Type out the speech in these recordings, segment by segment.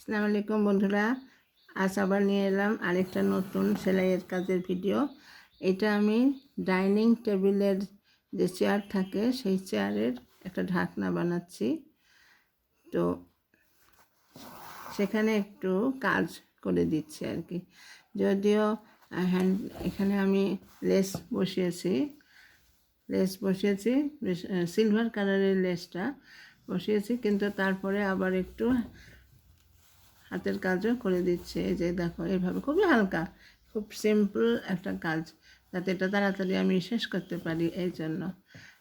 আসসালামু আলাইকুম বন্ধুরা, আজ আবার নিয়ে এলাম আরেকটা নতুন সেলাইয়ের কাজের ভিডিও। এটা আমি ডাইনিং টেবিলের যে চেয়ার থাকে সেই চেয়ারের একটা ঢাকনা বানাচ্ছি। তো সেখানে একটু কাজ করে দিচ্ছি আর কি। যদিও এখানে আমি লেস বসিয়েছি সিলভার কালারের লেসটা বসিয়েছি, কিন্তু তারপরে আবার একটু হাতের কাজও করে দিচ্ছে। এই যে দেখো, এইভাবে খুবই হালকা, খুব সিম্পল একটা কাজ, যাতে এটা তাড়াতাড়ি আমি শেষ করতে পারি, এই জন্য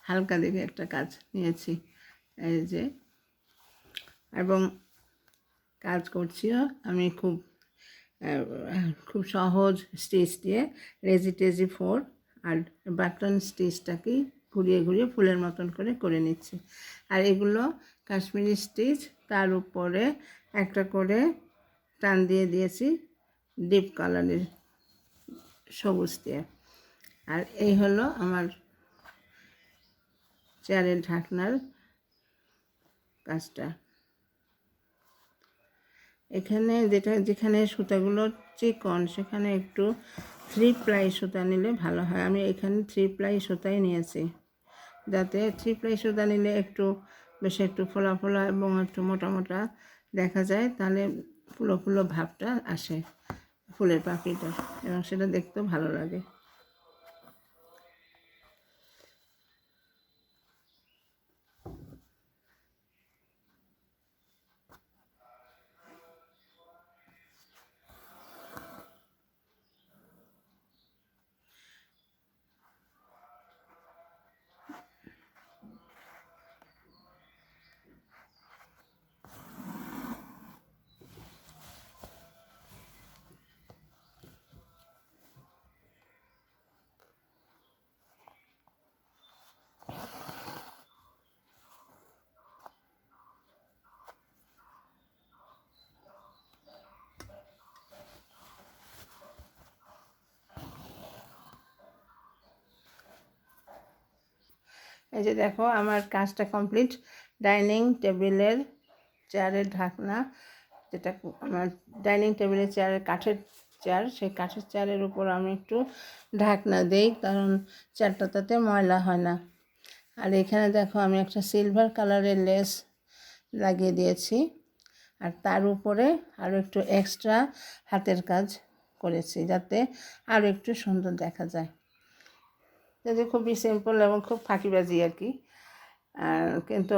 হালকা দেখে একটা কাজ নিয়েছি। এই যে, এবং কাজ করছিও আমি খুব সহজ স্টিচ দিয়ে রেজি 4 আর বাটন স্টিচটাকেই ঘুরিয়ে ঘুরিয়ে ফুলের মতন করে নিচ্ছি। আর এগুলো কাশ্মীরি স্টিচ, তার উপরে একটা করে টান দিয়ে দিয়েছি ডিপ কালারের সবুজ দিয়ে। আর এই হলো আমার চেয়ারের ঢাকনার কাজটা। এখানে যেখানে সুতাগুলো চিকন সেখানে একটু 3 প্লাই সুতা নিলে ভালো হয়। আমি এখানে 3 প্লাই সুতাই নিয়েছি, যাতে 3 প্লাই সুতা নিলে একটু ফোলা ফোলা এবং একটু মোটা মোটা দেখা যায়, তাহলে ফুলো ফুলো ভাবটা আসে ফুলের পাপড়িটা, এবং সেটা দেখতেও ভালো লাগে। এই যে দেখো, আমার কাজটা কমপ্লিট। ডাইনিং টেবিলের চেয়ারের ঢাকনা, যেটা আমার ডাইনিং টেবিলের চেয়ারের কাঠের চেয়ার, সেই কাঠের চেয়ারের উপর আমি একটু ঢাকনা দিই, কারণ চেয়ারটা তাতে ময়লা হয় না। আর এখানে দেখো, আমি একটা সিলভার কালারের লেস লাগিয়ে দিয়েছি, আর তার উপরে আরও একটু এক্সট্রা হাতের কাজ করেছি, যাতে আরও একটু সুন্দর দেখা যায়। যদি খুবই সিম্পল এবং খুব ফাঁকিবাজি আর কি, কিন্তু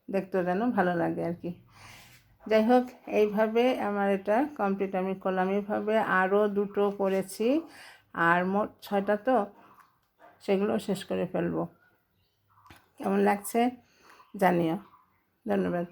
দেখতেও যেন ভালো লাগে আর কি। যাই হোক, এইভাবে আমার এটা কমপ্লিট আমি করলাম। এইভাবে আরও 2টো করেছি, আর মোট 6টা, তো সেগুলো শেষ করে ফেলবো। কেমন লাগছে জানিও। ধন্যবাদ।